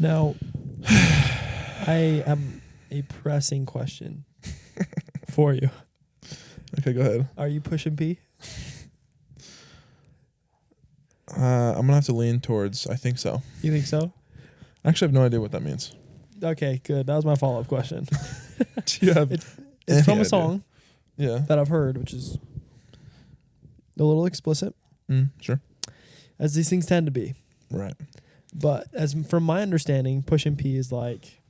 Now, I am a pressing question for you. Okay, go ahead. Are you pushing P? I'm going to have to lean towards, I think so. You think so? I actually have no idea what that means. Okay, good. That was my follow-up question. Do you have It's any from a idea? song Yeah. that I've heard, which is a little explicit, Sure. as these things tend to be. Right. But as from my understanding, pushing P is like,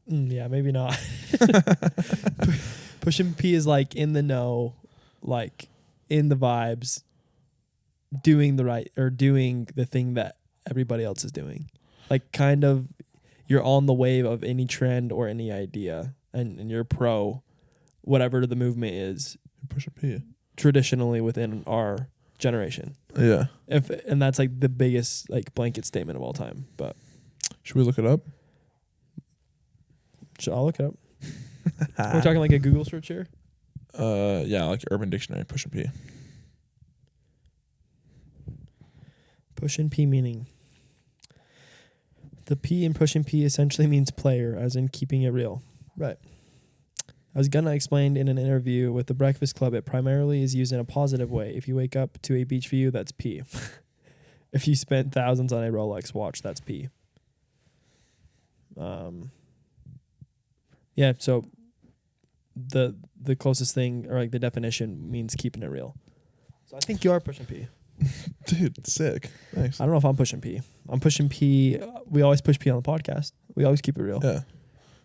yeah, maybe not. Pushing P is like in the know, like in the vibes, doing the right or doing the thing that everybody else is doing. Like kind of you're on the wave of any trend or any idea and you're pro whatever the movement is Push a P. traditionally within our generation. Yeah. And that's like the biggest like blanket statement of all time. But Should we look it up? I'll look it up. We're talking like a Google search here. Yeah, like Urban Dictionary, push and P. Push and P meaning. The P in push and P essentially means player, as in keeping it real. Right. As Gunna explained in an interview with The Breakfast Club, it primarily is used in a positive way. If you wake up to a beach view, that's P. If you spent thousands on a Rolex watch, that's P. Yeah, so the closest thing, or like the definition, means keeping it real. So I think you are pushing P. Dude, sick. Thanks. I don't know if I'm pushing P. I'm pushing P. We always push P on the podcast. We always keep it real. Yeah.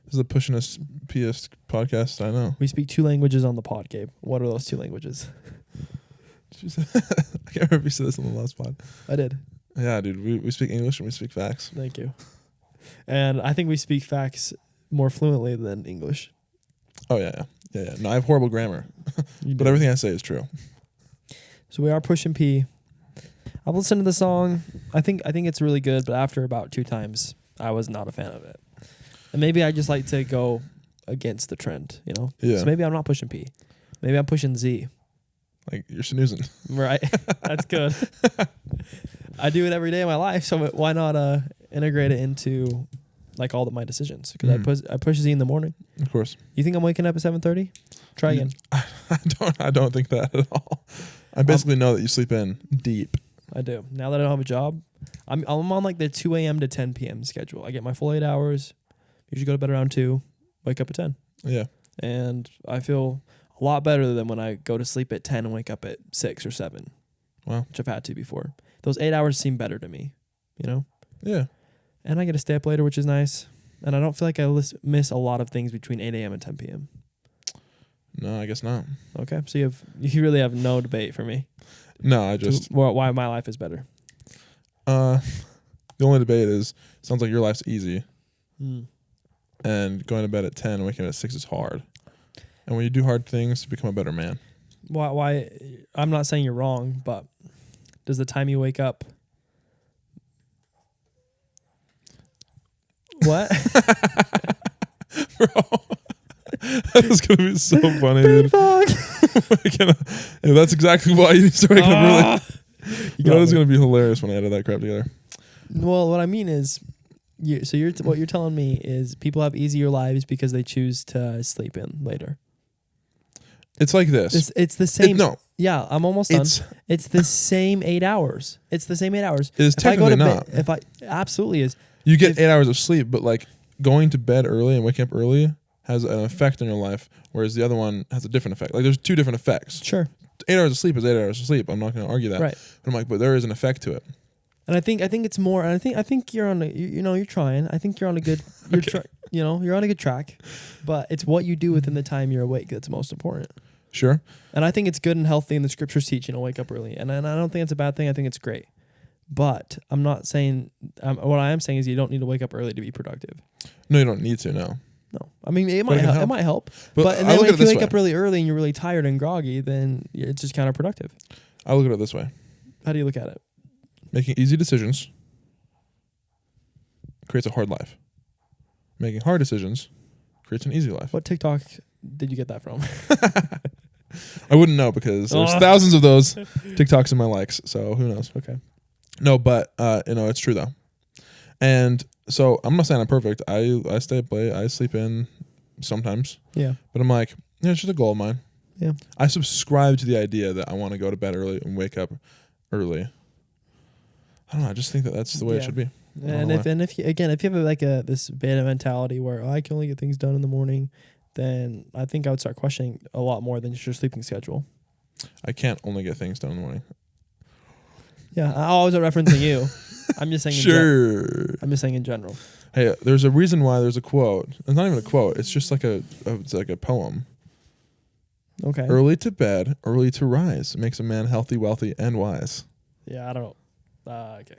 This is the Pushing Us PS podcast, I know. We speak 2 languages on the pod, Gabe. What are those 2 languages? I can't remember if you said this on the last pod. I did. Yeah, dude. We speak English and we speak facts. Thank you. And I think we speak facts more fluently than English. Oh, yeah. No, I have horrible grammar. You But do. everything I say is true. So we are pushing P. I've listened to the song. I think it's really good, but after about 2 times, I was not a fan of it. And maybe I just like to go against the trend, you know? Yeah. So maybe I'm not pushing P. Maybe I'm pushing Z. Like, you're snoozing. Right. That's good. I do it every day of my life, so why not integrate it into like all of my decisions? Because I push Z in the morning. Of course. You think I'm waking up at 7:30? Try again. I don't think that at all. I basically know that you sleep in deep. I do. Now that I don't have a job, I'm on like the 2 a.m. to 10 p.m. schedule. I get my full 8 hours. Usually go to bed around 2, wake up at 10. Yeah. And I feel a lot better than when I go to sleep at 10 and wake up at 6 or 7. Wow. Which I've had to before. Those 8 hours seem better to me, you know? Yeah. And I get to stay up later, which is nice. And I don't feel like I miss a lot of things between 8 a.m. and 10 p.m. No, I guess not. Okay. So you really have no debate for me. No, I just... Why my life is better. The only debate is, sounds like your life's easy. And going to bed at 10 and waking up at 6 is hard. And when you do hard things, you become a better man. Why? I'm not saying you're wrong, but does the time you wake up... What? Bro. That's going to be so funny, dude. That's exactly why you need to wake up early. That is going to be hilarious when I edit that crap together. Well, what I mean is... what you're telling me is people have easier lives because they choose to sleep in later. It's like this. It's the same. No. Yeah, I'm almost done. It's the same 8 hours. It's the same 8 hours. It is technically not. Absolutely is. You get 8 hours of sleep, but like going to bed early and waking up early has an effect on your life, whereas the other one has a different effect. Like there's 2 different effects. Sure. 8 hours of sleep is 8 hours of sleep. I'm not going to argue that. Right. But I'm like, but there is an effect to it. And I think it's more. And I think you're on a. You're trying. I think you're on a good. You're on a good track, but it's what you do within the time you're awake that's most important. Sure. And I think it's good and healthy, and the scriptures teach, wake up early. And I don't think it's a bad thing. I think it's great. But I'm not saying. What I am saying is you don't need to wake up early to be productive. No, you don't need to. No. No, I mean it might help. It might help. But and then if you wake up really early and you're really tired and groggy, then it's just counterproductive. I look at it this way. How do you look at it? Making easy decisions creates a hard life. Making hard decisions creates an easy life. What TikTok did you get that from? I wouldn't know because there's thousands of those TikToks in my likes, so who knows? Okay. No, but it's true though. And so I'm not saying I'm perfect. I stay up late. I sleep in sometimes. Yeah. But I'm like, yeah, it's just a goal of mine. Yeah. I subscribe to the idea that I want to go to bed early and wake up early. I don't know. I just think that that's the way it should be. And if you have like this beta mentality where I can only get things done in the morning, then I think I would start questioning a lot more than just your sleeping schedule. I can't only get things done in the morning. Yeah, I wasn't referencing you. I'm just saying. I'm just saying in general. Hey, there's a reason why there's a quote. It's not even a quote. It's just like it's like a poem. Okay. Early to bed, early to rise makes a man healthy, wealthy, and wise. Yeah, I don't know. Okay.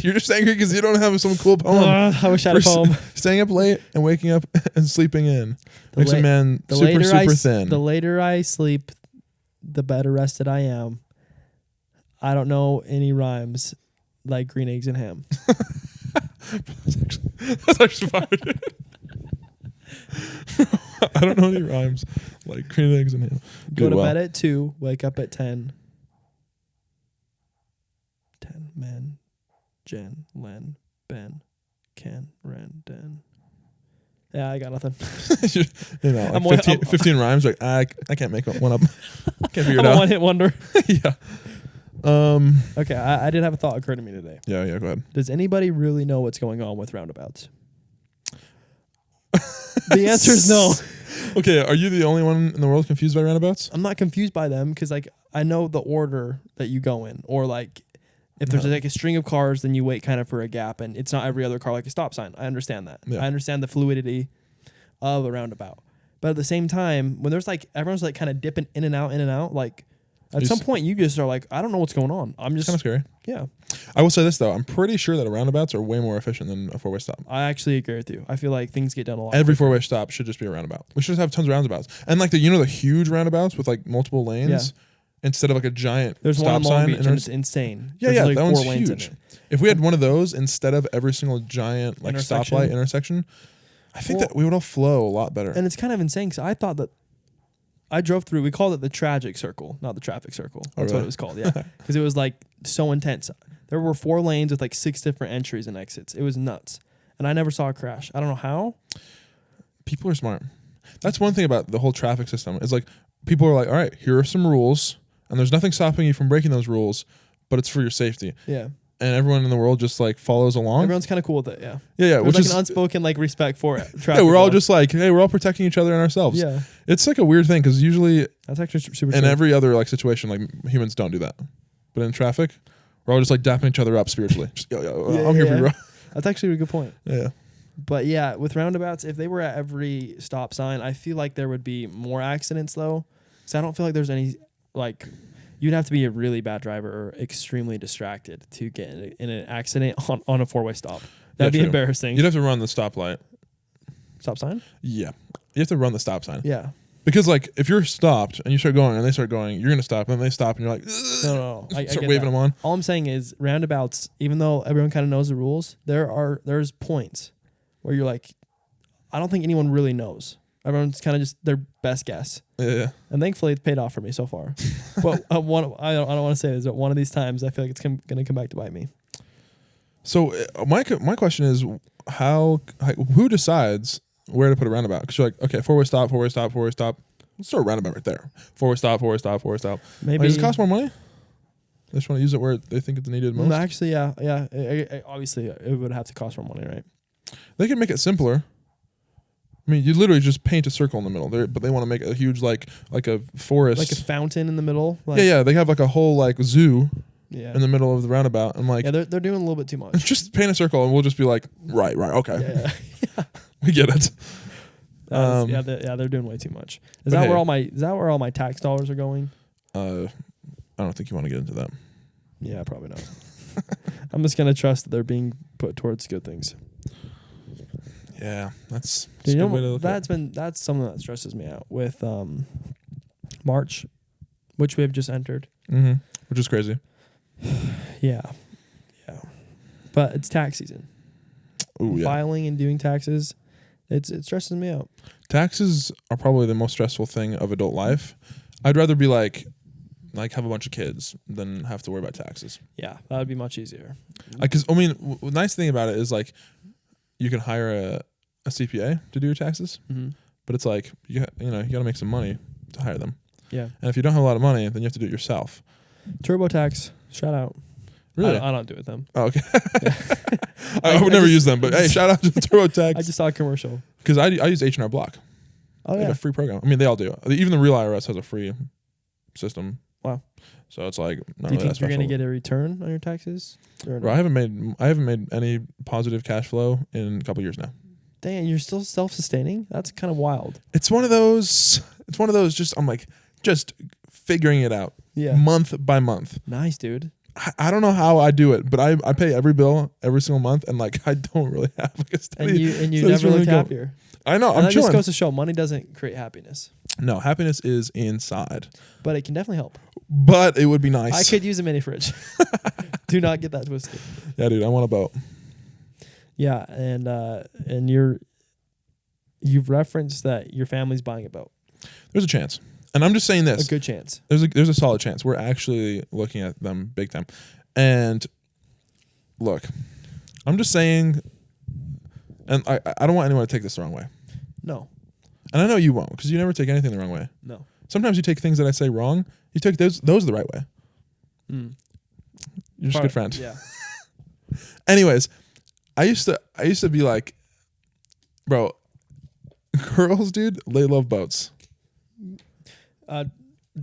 You're just angry because you don't have some cool poem. I wish I had a poem. Staying up late and waking up and sleeping in makes a man super thin. The later I sleep, the better rested I am. I don't know any rhymes like green eggs and ham. That's actually fine. I don't know any rhymes like green eggs and ham. Go to bed at 2, wake up at 10. 10, men, Jen, Len, Ben, Ken, Ren, Den. Yeah, I got nothing. Like 15 rhymes. Like I can't make one up. Can't figure it out. One hit wonder. Yeah. Okay, I did have a thought occur to me today. Yeah, go ahead. Does anybody really know what's going on with roundabouts? The answer is no. Okay, are you the only one in the world confused by roundabouts? I'm not confused by them because like I know the order that you go in, or like if there's like a string of cars, then you wait kind of for a gap, and it's not every other car like a stop sign. I understand that. Yeah. I understand the fluidity of a roundabout, but at the same time, when there's like everyone's like kind of dipping in and out, like at some point you just are like, I don't know what's going on. I'm just kind of scary. Yeah. I will say this though, I'm pretty sure that roundabouts are way more efficient than a four-way stop. I actually agree with you. I feel like things get done a lot. Every four-way stop should just be a roundabout. We should just have tons of roundabouts, and like the huge roundabouts with like multiple lanes. Yeah. Instead of like a giant there's stop one on Long sign. Beach and it's insane. Yeah, there's like that one's 4 lanes huge. in it. If we had one of those instead of every single giant like stoplight intersection, I think that we would all flow a lot better. And it's kind of insane because I thought that I drove through. We called it the tragic circle, not the traffic circle. That's what it was called. Yeah, because it was like so intense. There were 4 lanes with like 6 different entries and exits. It was nuts, and I never saw a crash. I don't know how. People are smart. That's one thing about the whole traffic system. Is like people are like, all right, here are some rules. And there's nothing stopping you from breaking those rules, but it's for your safety. Yeah. And everyone in the world just like follows along. Everyone's kind of cool with it. Yeah. Yeah. There's like an unspoken like respect for it. Yeah, we're all just like, hey, we're all protecting each other and ourselves. Yeah. It's like a weird thing because usually that's actually super. In every other like situation, like humans don't do that, but in traffic, we're all just like dapping each other up spiritually. Just, I'm here for you, bro. That's actually a good point. Yeah. But yeah, with roundabouts, if they were at every stop sign, I feel like there would be more accidents though. So I don't feel like there's any like. You'd have to be a really bad driver or extremely distracted to get in an accident on a 4-way stop. That'd be embarrassing. You'd have to run the stoplight. Stop sign? Yeah. You have to run the stop sign. Yeah. Because like if you're stopped and you start going and they start going, you're gonna stop and then they stop and you're like, no. I start waving them on. All I'm saying is roundabouts, even though everyone kind of knows the rules, there's points where you're like, I don't think anyone really knows. Everyone's kind of just their best guess. Yeah. And thankfully, it's paid off for me so far. But I don't want to say this, but one of these times, I feel like it's going to come back to bite me. So my question is, who decides where to put a roundabout? Because you're like, okay, 4-way stop, 4-way stop, 4-way stop. Let's throw a roundabout right there. 4-way stop, 4-way stop, 4-way stop. Maybe does it cost more money? They just want to use it where they think it's needed most. Actually, yeah. Obviously, it would have to cost more money, right? They can make it simpler. I mean, you literally just paint a circle in the middle there, but they want to make a huge like a forest, like a fountain in the middle. Like, yeah. They have like a whole like zoo, in the middle of the roundabout, and like they're doing a little bit too much. Just paint a circle, and we'll just be like, right, okay, yeah. We get it. They're doing way too much. Is that where all my tax dollars are going? I don't think you want to get into that. Yeah, probably not. I'm just gonna trust that they're being put towards good things. Yeah, that's a good way to look at it. That's something that stresses me out with March, which we have just entered. Mm-hmm. Which is crazy. Yeah. But it's tax season. Ooh, yeah. Filing and doing taxes, it stresses me out. Taxes are probably the most stressful thing of adult life. I'd rather be like like have a bunch of kids than have to worry about taxes. Yeah, that would be much easier. Because I mean, nice thing about it is like you can hire a CPA to do your taxes, but it's like you got to make some money to hire them. Yeah. And if you don't have a lot of money, then you have to do it yourself. TurboTax, shout out. Really? I don't do it with them. Oh, okay. I would never use them, but hey, shout out to TurboTax. I just saw a commercial. Because I use H&R Block. Oh, They yeah. have a free program. I mean, they all do. Even the real IRS has a free system. Wow. So it's like not Do you really think that you're special. going to get a return on your taxes? Or Bro, I haven't made any positive cash flow in a couple years now. Dang, you're still self-sustaining? That's kind of wild. It's one of those just I'm like just figuring it out. Yeah. Month by month. Nice, dude. I don't know how I do it, but I pay every bill every single month, and like I don't really have like a steady. And you steady never looked income. happier. I know. And I'm that just chilling. goes to show money doesn't create happiness, No, happiness is inside, but it can definitely help. but it would be nice. I could use a mini fridge. Do not get that twisted. Yeah, dude. I want a boat. Yeah, and you've referenced that your family's buying a boat. There's a chance, and I'm just saying A this. good chance. There's a solid chance. We're actually looking at them big time. And look, I'm just saying, and I don't want anyone to take this the wrong way. No. And I know you won't, because you never take anything the wrong way. No. Sometimes you take things that I say wrong. You take those the right way. Mm. You're just a good friend. Yeah. Anyways, I used to be like, bro, girls, dude, they love boats.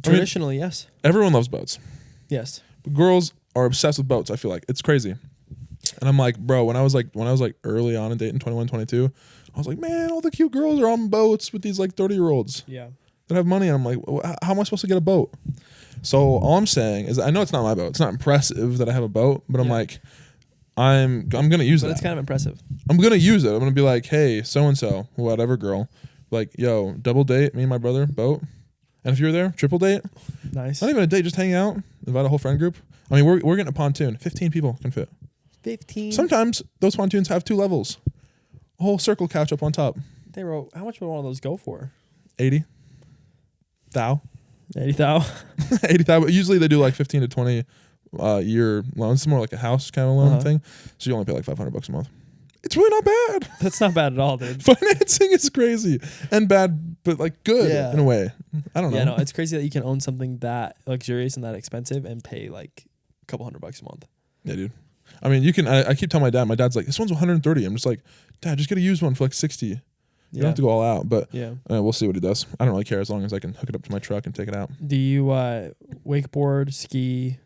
Traditionally, yes. Everyone loves boats. Yes. But girls are obsessed with boats. I feel like it's crazy. And I'm like, bro, when I was like early on in dating 21, 22, I was like, man, all the cute girls are on boats with these like 30-year-olds Yeah. that have money. And I'm like, how am I supposed to get a boat? So all I'm saying is I know it's not my boat. It's not impressive that I have a boat, but I'm like, I'm going to use But that. it's kind of impressive. I'm going to use it. I'm going to be like, hey, so-and-so, whatever girl, like, yo, double date, me and my brother, boat. And if you're there, triple date. Nice. Not even a date, just hang out, invite a whole friend group. I mean, we're getting a pontoon. 15 people can fit. 15. Sometimes those pontoons have 2 levels. A whole circle couch up on top. They wrote, how much would one of those go for? 80. Thou. 80,000. 80,000. Usually they do like 15 to 20 year loans. It's more like a house kind of loan thing. So you only pay like $500 a month. It's really not bad. That's not bad at all, dude. Financing is crazy and bad, but like good in a way. I don't know. Yeah, no, it's crazy that you can own something that luxurious and that expensive and pay like a couple $100 a month. Yeah, dude. I mean, you can. I keep telling my dad's like, this one's 130. I'm just like, Dad, just get a used one for like 60. You don't have to go all out, but we'll see what he does. I don't really care as long as I can hook it up to my truck and take it out. Do you wakeboard, ski?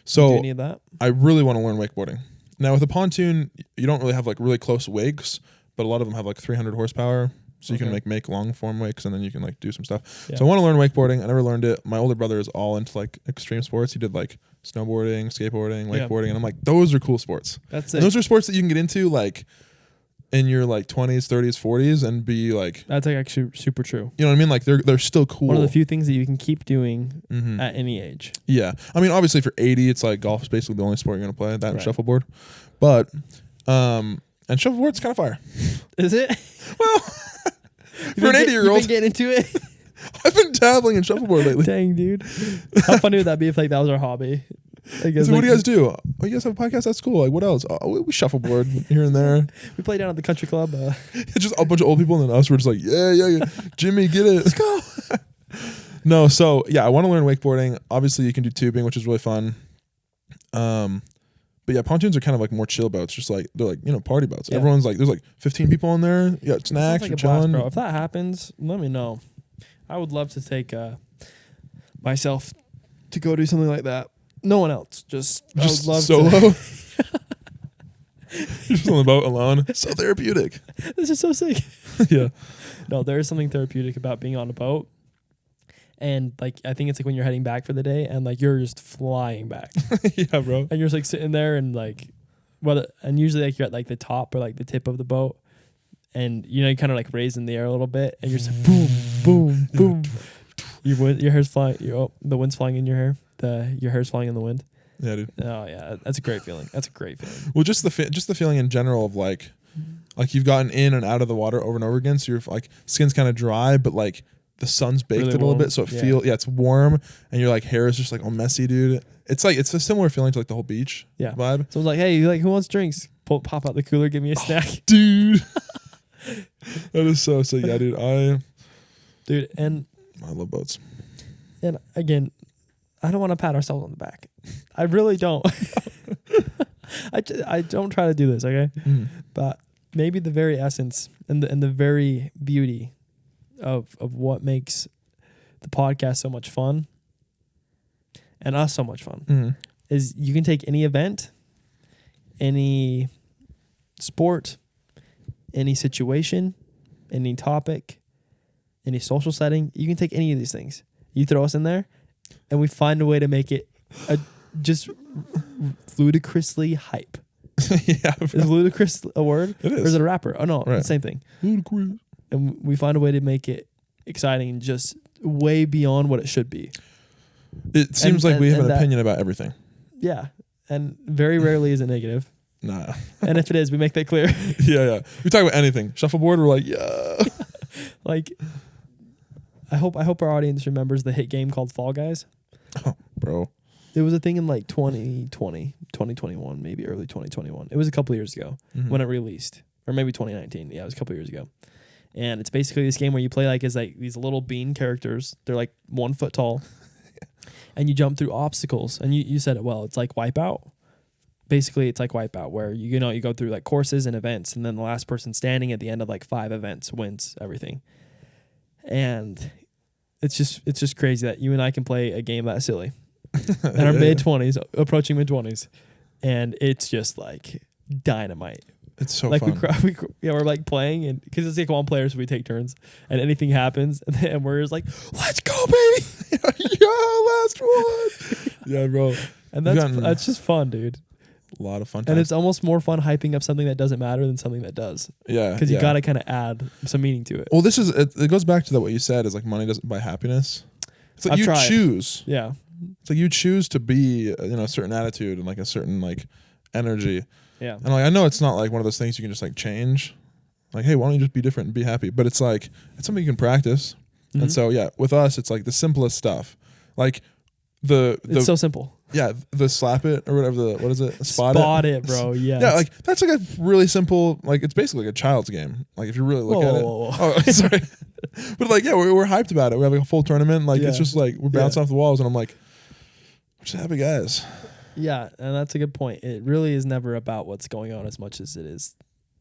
So do any of that? I really want to learn wakeboarding. Now with a pontoon, you don't really have like really close wakes, but a lot of them have like 300 horsepower. So you can make long form wakes and then you can like do some stuff. Yeah. So I want to learn wakeboarding. I never learned it. My older brother is all into like extreme sports. He did like snowboarding, skateboarding, wakeboarding. And I'm like, those are cool sports. Those are sports that you can get into like in your like 20s, 30s, 40s and be like. That's like actually super true. You know what I mean? Like they're still cool. One of the few things that you can keep doing at any age. Yeah. I mean, obviously for 80, it's like golf is basically the only sport you're going to play. That and shuffleboard. But, and shuffleboard's kind of fire. Is it? Well, for an 80-year-old. You've been getting into it? I've been dabbling in shuffleboard lately. Dang, dude. How funny would that be if like that was our hobby? I guess, so what do you guys do? Oh, you guys have a podcast? That's cool. Like, what else? Oh, we shuffleboard here and there. We play down at the country club. It's just a bunch of old people and then us. We're just like, yeah. Jimmy, get it. Let's go. No, so, yeah, I want to learn wakeboarding. Obviously, you can do tubing, which is really fun. But yeah, pontoons are kind of like more chill boats. Just like they're like party boats. Yeah. Everyone's like, there's like 15 people on there. You got snacks. Like you're chilling. Blast, bro. If that happens, let me know. I would love to take myself to go do something like that. No one else. Just I would love solo. To. You're just on the boat alone. So therapeutic. This is so sick. Yeah. No, there is something therapeutic about being on a boat. And like I think it's like when you're heading back for the day and like you're just flying back. Yeah, bro. And you're just like sitting there and like and usually like you're at like the top or like the tip of the boat and you kind of like raise in the air a little bit and you're just like boom, boom, boom. Your hair's flying, the wind's flying in your hair. Your hair's flying in the wind. Yeah, dude. Oh yeah, that's a great feeling. That's a great feeling. Well, just the feeling in general of like you've gotten in and out of the water over and over again, so your like skin's kind of dry, but like the sun's baked Really it a little warm? bit, so it it's warm, and your like hair is just like all messy, dude. It's like it's a similar feeling to like the whole beach vibe. So I was like, hey, like who wants drinks? Pop out the cooler, give me a snack, Dude. That is so sick. Yeah, dude. Dude, and I love boats. And again, I don't want to pat ourselves on the back. I really don't. I don't try to do this, okay? But maybe the very essence and the very beauty of what makes the podcast so much fun and us so much fun is you can take any event, any sport, any situation, any topic, any social setting. You can take any of these things. You throw us in there, and we find a way to make it just ludicrously hype. Yeah, is ludicrous a word? It is. Or is it a rapper? Oh no, right. It's the same thing. Ludicrous. And we find a way to make it exciting and just way beyond what it should be. It seems like we have an opinion about everything. Yeah, and very rarely is it negative. Nah. And if it is, we make that clear. Yeah. We talk about anything. Shuffleboard, we're like, yeah. Like, I hope our audience remembers the hit game called Fall Guys. Oh, bro. It was a thing in like 2020, 2021, maybe early 2021. It was a couple years ago when it released. Or maybe 2019. Yeah, it was a couple years ago. And it's basically this game where you play like as like these little bean characters. They're like 1 foot tall. And you jump through obstacles. And you said it well. It's like Wipeout. Basically, it's like Wipeout, where you go through like courses and events, and then the last person standing at the end of like 5 events wins everything. And it's just crazy that you and I can play a game that silly in our mid-20s, approaching mid-20s, and it's just like dynamite. It's so like fun. We're like playing, and because it's like one player, so we take turns, and anything happens, and we're just like, let's go, baby! Yeah, last one. Yeah, bro. And that's just fun, dude. A lot of fun times. And it's almost more fun hyping up something that doesn't matter than something that does. Yeah. Because you got to kind of add some meaning to it. Well, it goes back to what you said is like money doesn't buy happiness. It's like you choose. Yeah. It's like you choose to be, a certain attitude and like a certain like energy. Yeah. And like, I know it's not like one of those things you can just like change. Like, hey, why don't you just be different and be happy? But it's like, it's something you can practice. And so, yeah, with us, it's like the simplest stuff. Like it's so simple. Yeah, the slap it or whatever what is it? Spot it, bro. Yeah. Yeah, like that's like a really simple, like it's basically like a child's game. Like if you really look at it. Oh, sorry. But like, yeah, we're hyped about it. We have like a full tournament. Like it's just like we're bouncing off the walls, and I'm like, we're just happy guys. Yeah, and that's a good point. It really is never about what's going on as much as it is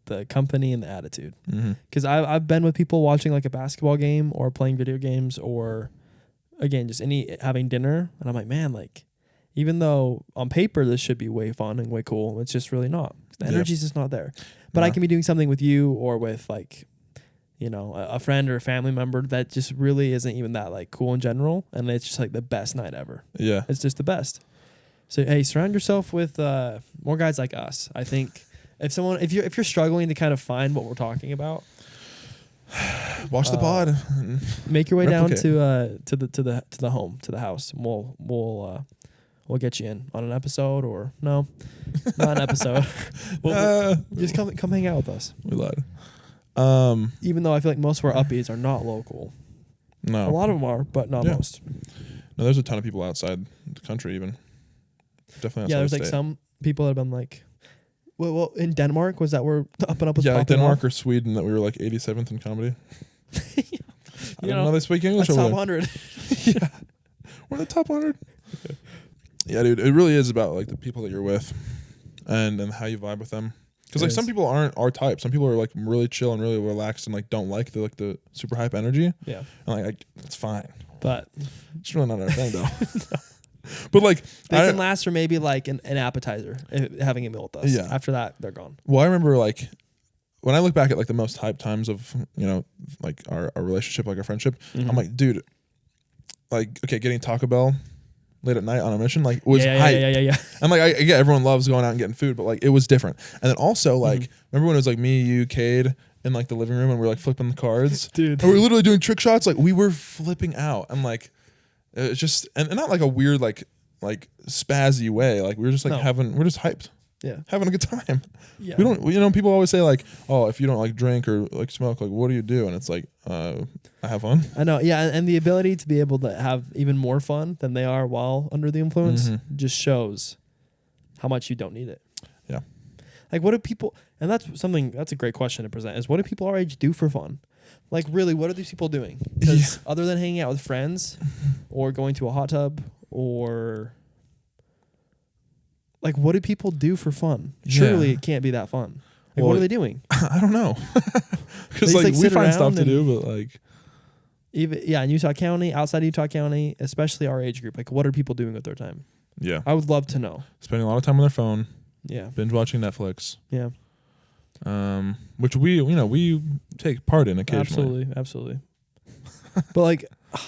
the company and the attitude. Because I've been with people watching like a basketball game or playing video games or again just having dinner, and I'm like, man, like even though on paper this should be way fun and way cool, it's just really not. The energy's just not there. But I can be doing something with you or with like, a friend or a family member that just really isn't even that like cool in general, and it's just like the best night ever. Yeah, it's just the best. So hey, surround yourself with more guys like us. I think if you're struggling to kind of find what we're talking about, watch the pod. Make your way down to the home, to the house. And we'll get you in on an episode or no, not an episode. we'll just come hang out with us. We lied. Even though I feel like most of our upbeats are not local. No, a lot of them are, but not most. No, there's a ton of people outside the country even. Definitely outside there's like some people that have been like, well, in Denmark, was that where Up&Up was popping like Denmark off? or Sweden that we were like 87th in comedy. I didn't know they speak English that's over top there. 100. Yeah, we're in the top 100. Yeah, dude, it really is about like the people that you're with and how you vibe with them. Because like some people aren't our type. Some people are like really chill and really relaxed and like don't like the super hype energy. Yeah, and like it's fine, but it's really not our thing though. No. But like they can last for maybe like an appetizer, having a meal with us. Yeah. After that, they're gone. Well, I remember like when I look back at like the most hype times of like our relationship, like our friendship, I'm like, dude, like okay, getting Taco Bell late at night on a mission like was hype. Yeah. And like I get everyone loves going out and getting food, but like it was different. And then also like remember when it was like me, you, Cade in like the living room and we're like flipping the cards, dude, and we were literally doing trick shots. Like we were flipping out and like. It's just and not like a weird like spazzy way. Like we were just like we're just hyped. Yeah. having a good time. Yeah. We don't, people always say like, oh, if you don't like drink or like smoke, like what do you do? And it's like, I have fun. I know. Yeah. And the ability to be able to have even more fun than they are while under the influence just shows how much you don't need it. Yeah. Like what do people, and that's a great question to present, is what do people our age do for fun? Like really, what are these people doing? Because other than hanging out with friends or going to a hot tub or like what do people do for fun? Surely it can't be that fun. Like what are they doing? I don't know. Because like we find stuff to do, but like even in Utah County, outside Utah County, especially our age group, like what are people doing with their time? Yeah. I would love to know. Spending a lot of time on their phone. Yeah. Binge watching Netflix. Yeah. Which we take part in occasionally. Absolutely. But like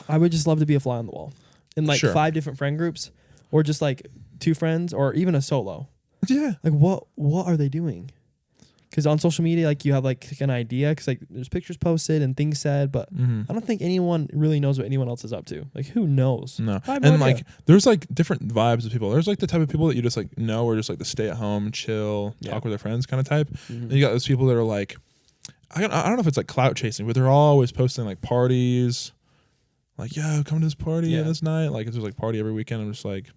I would just love to be a fly on the wall in like 5 different friend groups or just like 2 friends or even a solo. Yeah. Like what are they doing? Because on social media, like you have like an idea because like there's pictures posted and things said, but I don't think anyone really knows what anyone else is up to. Like who knows? No. And like there's like different vibes of people. There's like the type of people that you just like know are just like the stay at home, chill, talk with their friends kind of type. And you got those people that are like, I don't know if it's like clout chasing, but they're always posting like parties. Like, yo, come to this party this night. Like it's just like party every weekend. I'm just like,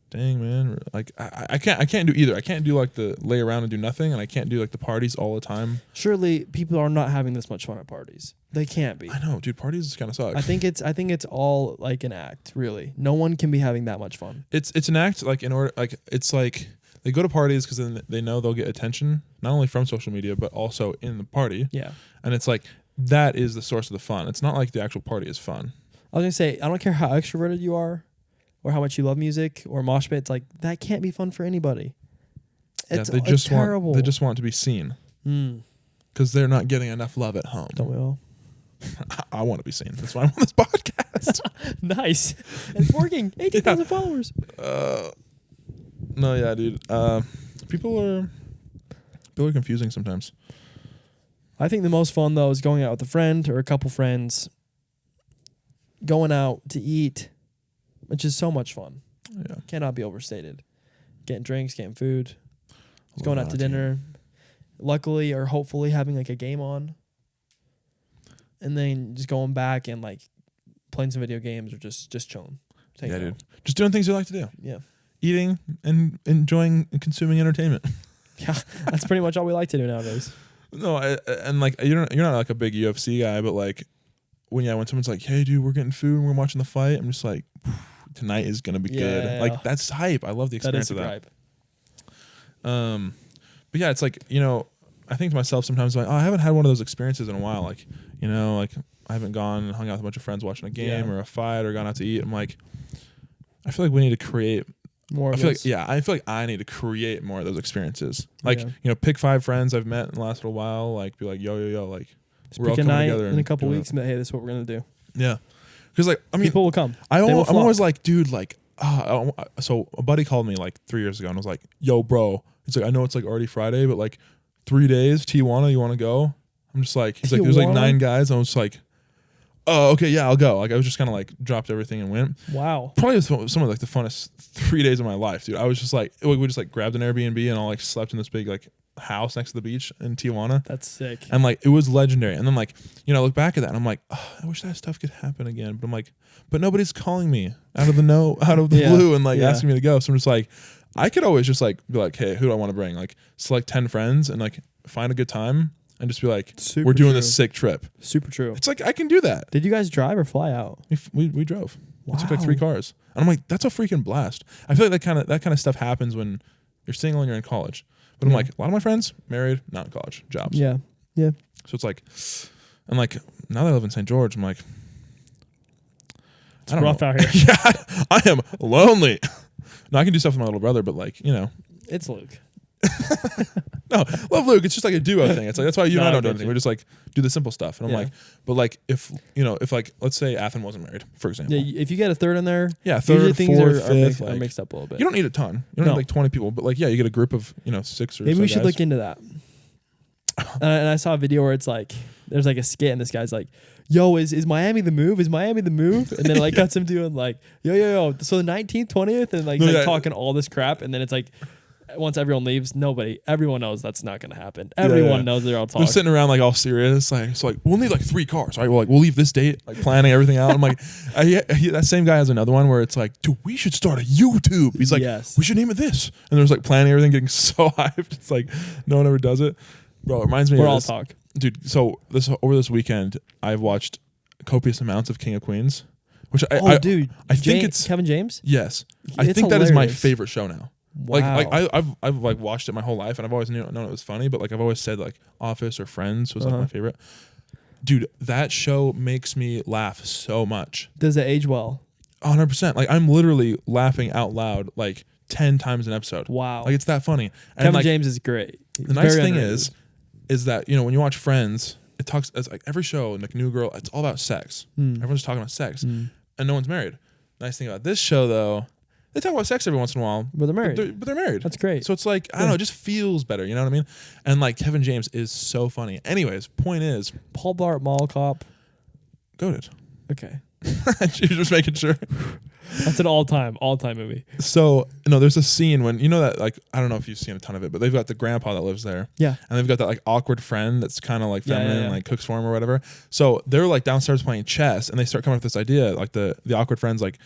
dang, man. Like I can't do either. I can't do like the lay around and do nothing, and I can't do like the parties all the time. Surely people are not having this much fun at parties. They can't be. I know, dude. Parties kind of suck. I think it's all like an act, really. No one can be having that much fun. It's an act, like in order, like it's like they go to parties because then they know they'll get attention, not only from social media but also in the party. Yeah. And it's like that is the source of the fun. It's not like the actual party is fun. I was gonna say, I don't care how extroverted you are or how much you love music or mosh pits, like that can't be fun for anybody. It's terrible. They just want to be seen because they're not getting enough love at home. Don't we all? I want to be seen. That's why I'm on this podcast. Nice. It's working. 18,000 followers. No, yeah, dude. People are confusing sometimes. I think the most fun though is going out with a friend or a couple friends, going out to eat, which is so much fun. Yeah. Cannot be overstated. Getting drinks, getting food, going out to dinner. Luckily or hopefully having like a game on. And then just going back and like playing some video games or just chilling. Yeah, dude. Just doing things you like to do. Yeah. Eating and enjoying and consuming entertainment. Yeah, that's pretty much all we like to do nowadays. No, and like you're not like a big UFC guy, but like when someone's like, "Hey, dude, we're getting food and we're watching the fight," I'm just like, "Tonight is gonna be good." Like that's hype. I love the experience of that. Hype. But yeah, it's like I think to myself sometimes like, oh, I haven't had one of those experiences in a while. Like like I haven't gone and hung out with a bunch of friends watching a game or a fight or gone out to eat. I'm like, I feel like we need to create more. I feel like I need to create more of those experiences. Like pick 5 friends I've met in the last little while. Like be like, yo, like just we're all coming together in a couple weeks and be like, hey, this is what we're gonna do. Yeah, because like I mean, people will come. I'm always like, dude, like so a buddy called me like 3 years ago and was like, yo, bro, it's like I know it's like already Friday, but like 3 days Tijuana, you want to go? I'm just like, he's like, there's like 9 guys. I was like, oh, okay, yeah, I'll go. Like I was just kind of like dropped everything and went. Wow. Probably some of like the funnest 3 days of my life, dude. I was just like, we just like grabbed an Airbnb and all like slept in this big like house next to the beach in Tijuana. That's sick. And like it was legendary. And then like I look back at that and I'm like, oh, I wish that stuff could happen again. But I'm like, but nobody's calling me out of the blue and like asking me to go. So I'm just like, I could always just like be like, hey, who do I want to bring? Like select 10 friends and like find a good time and just be like, we're doing this sick trip. Super true. It's like I can do that. Did you guys drive or fly out? We drove. Wow. We took like 3 cars. And I'm like, that's a freaking blast. I feel like that kind of stuff happens when you're single and you're in college. But I'm like, a lot of my friends married, not in college, jobs. Yeah. Yeah. So it's like, and like now that I live in St. George, I'm like, it's rough out here. Yeah, I am lonely. No, I can do stuff with my little brother, but like, it's Luke. No, love Luke. It's just like a duo thing. It's like that's why you and I don't do anything. We just like do the simple stuff. And I'm like, but like if like let's say Athen wasn't married, for example. Yeah, if you get a third in there, third, things fourth, fifth, are mixed up a little bit. You don't need a ton. You don't need like 20 people, but like you get a group of 6 or maybe so we should guys. look into that. And I saw a video where it's like there's like a skit and this guy's like, yo, is Miami the move? Is Miami the move? And then it like cuts him doing like, yo. So the 19th, 20th, and like he's like talking all this crap, and then it's like once everyone leaves, everyone knows that's not going to happen. Everyone knows they're all talking. They're sitting around like all serious, like it's like we'll need like 3 cars, right? We'll leave this date, like planning everything out. I'm like, that same guy has another one where it's like, dude, we should start a YouTube. He's like, we should name it this, and there's like planning everything, getting so hyped. It's like no one ever does it, bro. It reminds me. We're of all this, talk, dude. So over this weekend, I've watched copious amounts of King of Queens, which I think it's Kevin James. Yes, I It's think that is my hilarious. favorite show now. Wow. Like I've like watched it my whole life, and I've always known it was funny, but like I've always said like Office or Friends was like my favorite. Dude, that show makes me laugh so much. Does it age well? 100%. Like I'm literally laughing out loud like 10 times an episode. Wow. Like it's that funny. And Kevin like, James is great. the nice thing is that, you know, when you watch Friends, it talks, it's like every show, like New Girl, it's all about sex. Everyone's talking about sex, and no one's married. Nice thing about this show, though, they talk about sex every once in a while, but they're married. But they're married. That's great. So it's like, I don't know, it just feels better. You know what I mean? And like Kevin James is so funny. Anyways, point is, Paul Blart Mall Cop. goated. Okay. You're just making sure. That's an all-time movie. So, no, there's a scene when, you know that, like, I don't know if you've seen a ton of it, but they've got the grandpa that lives there. Yeah. And they've got that, like, awkward friend that's kind of, like, feminine and, like, cooks for him or whatever. So they're, like, downstairs playing chess, and they start coming up with this idea. Like, the awkward friend's like,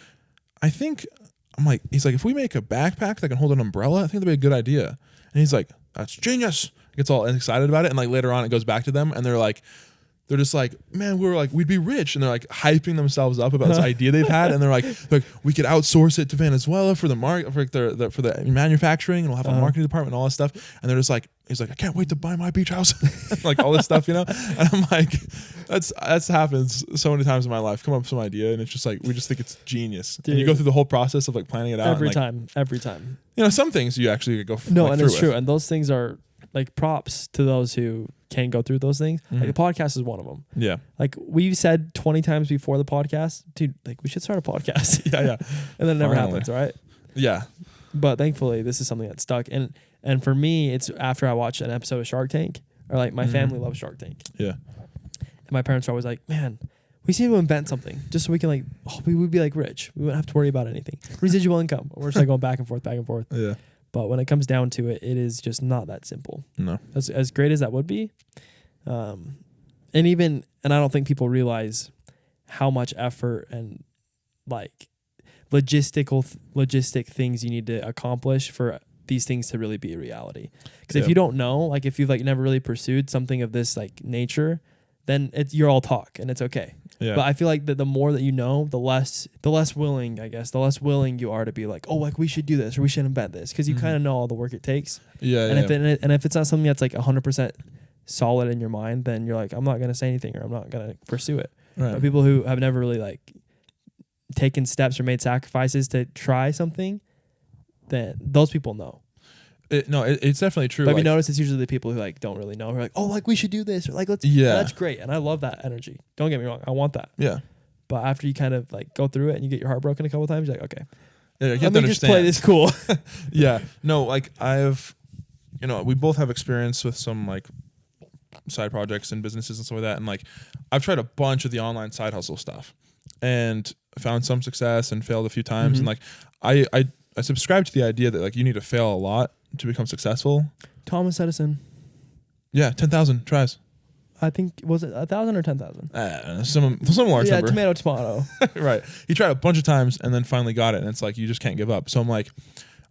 he's like, if we make a backpack that can hold an umbrella, I think that'd be a good idea. And he's like, that's genius. Gets all excited about it. And, like, later on, it goes back to them, and they're just like, man, we'd be rich. And they're like hyping themselves up about this idea they've had. And they're like, we could outsource it to Venezuela for the for the manufacturing, and we'll have a marketing department and all this stuff. And they're just like, he's like, I can't wait to buy my beach house. Like all this stuff, you know? And I'm like, that's happens so many times in my life. Come up with some idea, and it's just like, we just think it's genius. Dude. And you go through the whole process of like planning it out. Every like, time. You know, some things you actually go No, like, and through it's true. with. And those things are like props to those who can go through those things. Like a podcast is one of them. Yeah. Like we've said 20 times before the podcast, dude, like we should start a podcast. Yeah. And then it never happens, right? Yeah. But thankfully this is something that stuck. And for me, it's after I watched an episode of Shark Tank, or like my family loves Shark Tank. Yeah. And my parents are always like, man, we seem to invent something just so we can like, we would be like rich. We wouldn't have to worry about anything. Residual income. We're just like going back and forth. Yeah. But when it comes down to it, it is just not that simple. No. As great as that would be. And I don't think people realize how much effort and like logistic things you need to accomplish for these things to really be a reality. Because if you don't know, like if you've like never really pursued something of this like nature, then you're all talk and it's okay. Yeah. But I feel like the more that you know, the less willing you are to be like, oh, like we should do this or we should invent this, because you kind of know all the work it takes. Yeah. And if it's not something that's like 100% solid in your mind, then you're like, I'm not gonna say anything or I'm not gonna pursue it. Right. But people who have never really like taken steps or made sacrifices to try something, then those people know. It's definitely true. But if you notice, it's usually the people who like don't really know, who are like, oh, like we should do this or like let's. Yeah, that's great, and I love that energy. Don't get me wrong, I want that. Yeah. But after you kind of like go through it and you get your heart broken a couple of times, you're like, okay, let me just play this cool. Yeah. No, like we both have experience with some like side projects and businesses and stuff like that, and like I've tried a bunch of the online side hustle stuff and found some success and failed a few times, and like I subscribe to the idea that like you need to fail a lot to become successful. Thomas Edison. Yeah, 10,000 tries. I think, was it 1,000 or 10,000? Some large number. Tomato. Right. He tried a bunch of times and then finally got it, and it's like you just can't give up. So I'm like,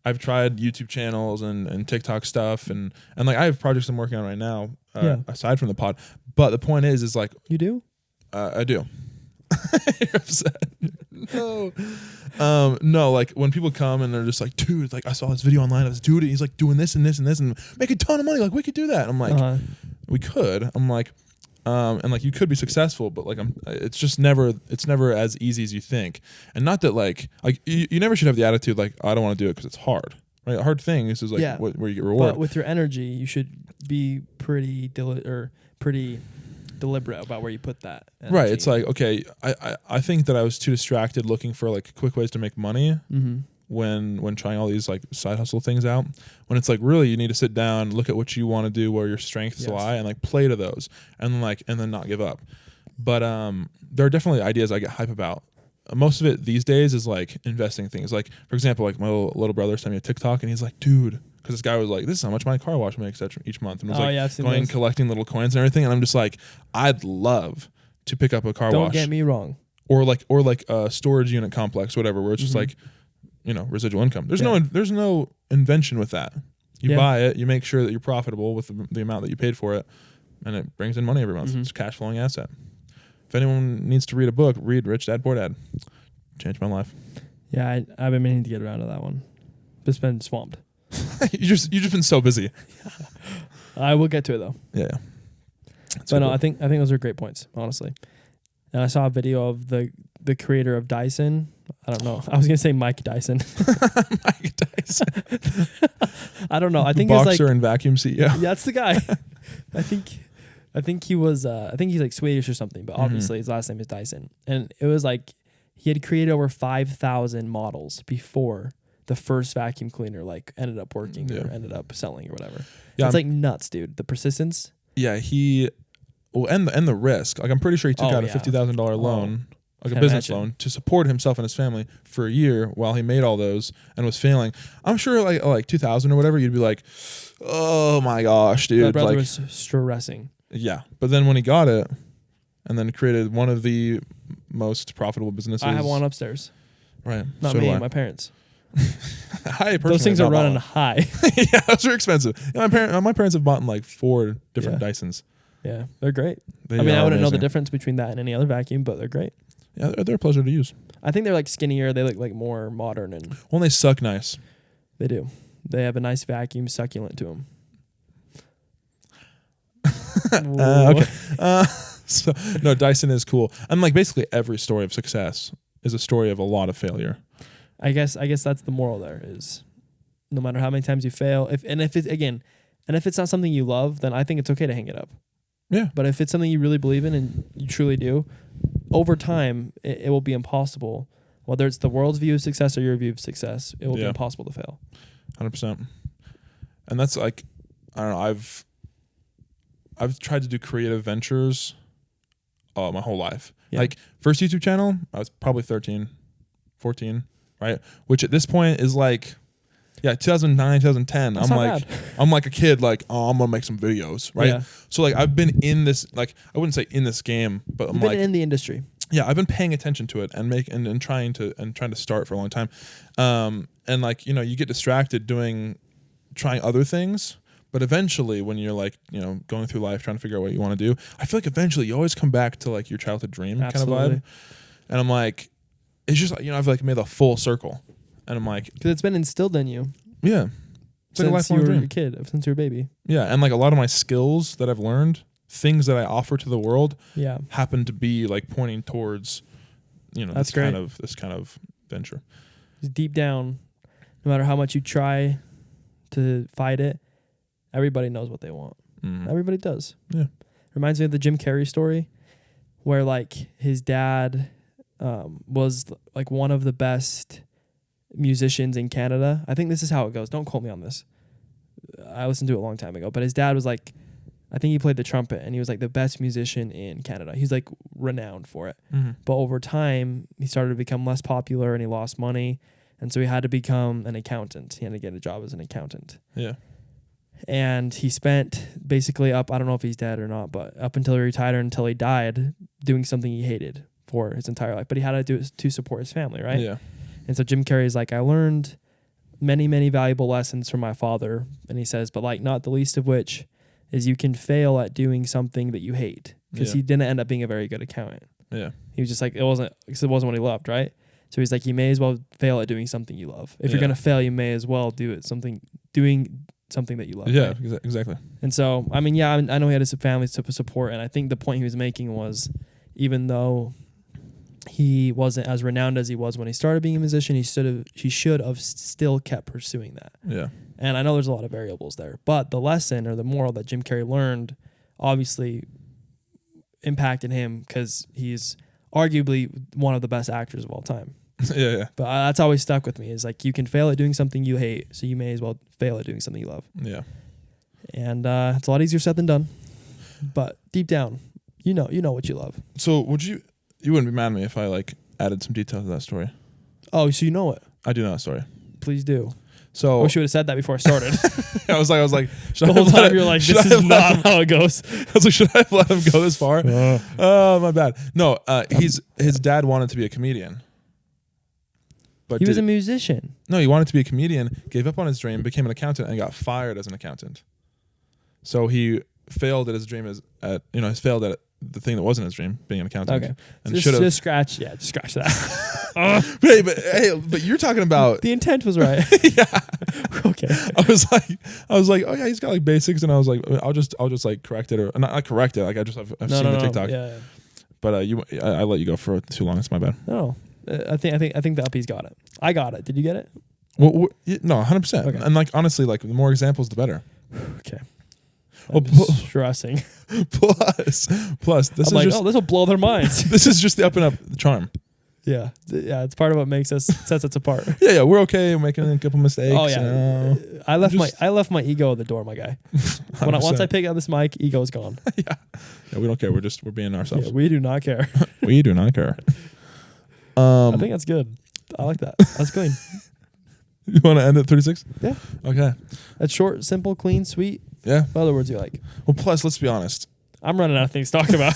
I've tried YouTube channels and TikTok stuff, and like I have projects I'm working on right now aside from the pod. But the point is like, you do? I do. You're upset. No, like when people come and they're just like, dude, like I saw this video online of this dude, and he's like doing this and this and this and make a ton of money. Like we could do that. I'm like, we could. I'm like, and like you could be successful, but like it's never as easy as you think. And not that like you never should have the attitude like, I don't want to do it because it's hard. Right? A hard thing is like where you get rewarded. But with your energy, you should be pretty deliberate about where you put that energy. Right. It's like, okay, I think that I was too distracted looking for like quick ways to make money when trying all these like side hustle things out. When it's like really you need to sit down, look at what you want to do, where your strengths lie, and like play to those, and then not give up. But there are definitely ideas I get hype about. Most of it these days is like investing things. Like for example, like my little brother sent me a TikTok and he's like, dude, because this guy was like, this is how much my car wash makes each month, and was like I've seen going those. collecting little coins and everything. And I'm just like, I'd love to pick up a car Don't wash, get me wrong. or like a storage unit complex, whatever, where it's just like, residual income. There's no invention with that. You buy it, you make sure that you're profitable with the amount that you paid for it, and it brings in money every month. It's a cash flowing asset. If anyone needs to read a book, read Rich Dad Poor Dad. Changed my life. Yeah, I've been meaning to get around to that one. Just been swamped. you just been so busy. I will get to it though. Yeah. But no, I think those are great points, honestly. And I saw a video of the creator of Dyson. I don't know. I was gonna say Mike Dyson. Mike Dyson. I don't know. I think boxer it's like, and vacuum CEO. Yeah, that's the guy. I think he was. I think he's like Swedish or something. But obviously his last name is Dyson. And it was like he had created over 5,000 models before the first vacuum cleaner like ended up working or ended up selling or whatever. Yeah, it's like nuts, dude. The persistence. Yeah, and the risk. Like I'm pretty sure he took out a $50,000 loan, like a business loan, to support himself and his family for a year while he made all those and was failing. I'm sure like 2000 or whatever, you'd be like, oh my gosh, dude. My brother like, was stressing. Yeah, but then when he got it, and then created one of the most profitable businesses. I have one upstairs. Right. Not me, my parents. Those things are running high. Yeah, those are expensive. Yeah, my parents have bought like 4 different Dysons. Yeah, they're great. They I wouldn't amazing. know the difference between that and any other vacuum, but they're great. Yeah, they're a pleasure to use. I think they're like skinnier. They look like more modern, and they suck nice. They do. They have a nice vacuum succulent to them. Okay. So no, Dyson is cool. And like basically every story of success is a story of a lot of failure. I guess that's the moral there is no matter how many times you fail, if it's not something you love, then I think it's okay to hang it up. Yeah. But if it's something you really believe in and you truly do, over time it will be impossible. Whether it's the world's view of success or your view of success, it will be impossible to fail. 100%. And that's like, I don't know, I've tried to do creative ventures my whole life. Yeah. Like first YouTube channel, I was probably 13, 14, right? Which at this point is like, 2009, 2010. That's I'm like a kid, like, oh, I'm gonna make some videos, right? Yeah. So like I've been in this, like I wouldn't say in this game, but You've been in the industry. Yeah, I've been paying attention to it and trying to start for a long time. And like, you get distracted trying other things. But eventually, when you're like, going through life trying to figure out what you want to do, I feel like eventually you always come back to like your childhood dream kind of vibe. And I'm like, it's just like, I've like made a full circle, and I'm like, because it's been instilled in you. Yeah, it's like a lifelong dream. Since you were a kid, since you were a baby. Yeah, and like a lot of my skills that I've learned, things that I offer to the world, happen to be like pointing towards, this kind of venture. Deep down, no matter how much you try to fight it, everybody knows what they want. Everybody does. Yeah. Reminds me of the Jim Carrey story where like his dad was like one of the best musicians in Canada. I think this is how it goes. Don't quote me on this. I listened to it a long time ago. But his dad was like, I think he played the trumpet and he was like the best musician in Canada. He's like renowned for it. But over time, he started to become less popular and he lost money. And so he had to become an accountant. He had to get a job as an accountant. Yeah. And he spent basically I don't know if he's dead or not, but up until he retired, until he died, doing something he hated for his entire life. But he had to do it to support his family, right? Yeah. And so Jim Carrey is like, I learned many, many valuable lessons from my father. And he says, but like not the least of which is you can fail at doing something that you hate. Because he didn't end up being a very good accountant. Yeah. He was just like, it wasn't what he loved, right? So he's like, you may as well fail at doing something you love. If you're going to fail, you may as well doing something that you love. Yeah, right? Exactly. And so, I mean, I know he had his family to support, and I think the point he was making was, even though he wasn't as renowned as he was when he started being a musician, he should have still kept pursuing that. Yeah. And I know there's a lot of variables there, but the lesson or the moral that Jim Carrey learned obviously impacted him because he's arguably one of the best actors of all time. Yeah. But that's always stuck with me is like you can fail at doing something you hate, so you may as well fail at doing something you love. Yeah. And it's a lot easier said than done. But deep down, you know what you love. So you wouldn't be mad at me if I like added some details to that story? Oh, so you know it. I do know that story. Please do. So I wish you would have said that before I started. I was like, should The I whole have let time him- you're like, should this I is have let him- not how it goes. I was like, should I have let him go this far? Oh, my bad. No, his dad wanted to be a comedian. But He was a musician. no, he wanted to be a comedian, gave up on his dream, became an accountant, and got fired as an accountant. So he failed at his dream he's failed at the thing that wasn't his dream, being an accountant. Okay. And Just, should have. just scratch that. But you're talking about. The intent was right. Yeah. Okay. I was like, oh yeah, he's got like basics, and I was like, I'll just like correct it or not correct it. Like I've seen the TikTok. Yeah. But I let you go for too long. It's my bad. No. I think the uppies got it. I got it. Did you get it? Well, no, 100%. Okay. And like honestly, like the more examples, the better. Okay. Well, I'm just stressing. Plus, this I'm is like, just this will blow their minds. this is just the up and up charm. Yeah. It's part of what sets us apart. Yeah, we're okay. We're making a couple mistakes. Oh yeah. I left my ego at the door, my guy. Once I 100%. pick up this mic, ego's gone. Yeah, we don't care. We're being ourselves. Yeah, we do not care. We do not care. I think that's good. I like that. That's clean. You want to end at 36? Yeah. Okay. That's short, simple, clean, sweet. Yeah. What other words do you like? Well, plus, let's be honest. I'm running out of things to talk about.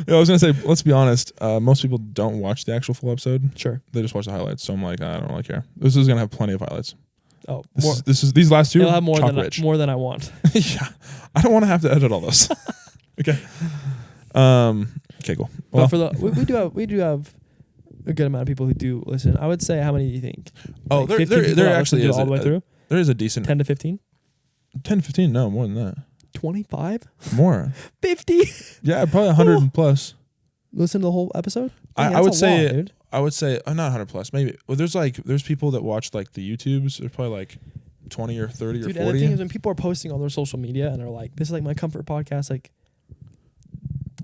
Yeah, I was gonna say, let's be honest. Most people don't watch the actual full episode. Sure. They just watch the highlights. So I'm like, I don't really care. This is gonna have plenty of highlights. Oh, These last two. it'll have more rich. than I want. Yeah, I don't want to have to edit all those. Okay. Okay, cool. Well, But for we do have a good amount of people who do listen. I would say, how many do you think? oh, Like there 15 people there that actually listen is to all the way through. There is a decent 10 to 15, 10, 15. No, more than that. 25, More. 50. Yeah, probably 100 plus. Listen to the whole episode. I Dang, would that's a lot, say dude. I would say not 100 plus. Maybe. Well, there's people that watch like the YouTubes. There's probably like 20 or 30 Dude, or and the 40. thing is, when people are posting on their social media and they're like, "This is like my comfort podcast," like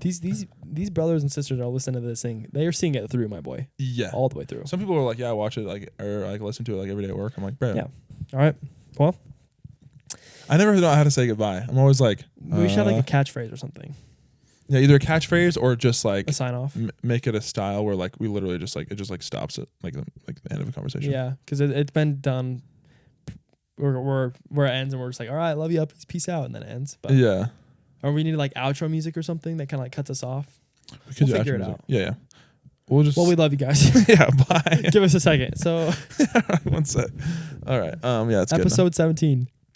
these brothers and sisters are listening to this thing. They are seeing it through, my boy, Yeah. all the way through. Some people are like, yeah, I watch it like or like listen to it like every day at work. I'm like, bro. Yeah. All right. Well, I never know how to say goodbye. I'm always like, we should have like a catchphrase or something. yeah, either a catchphrase or just like A sign off. make it a style where like we literally just like it just like stops at like the end of a conversation. Yeah, because it's been done. Where it ends and we're just like, all right, love you, up, peace out, and then it ends. But Yeah. or we need like outro music or something that kind of like cuts us off. We could We'll do figure actual it music. out. Yeah, yeah. We'll just Well, we love you guys. yeah, bye. Give us a second. So One sec. All right. Yeah, it's good. episode 17.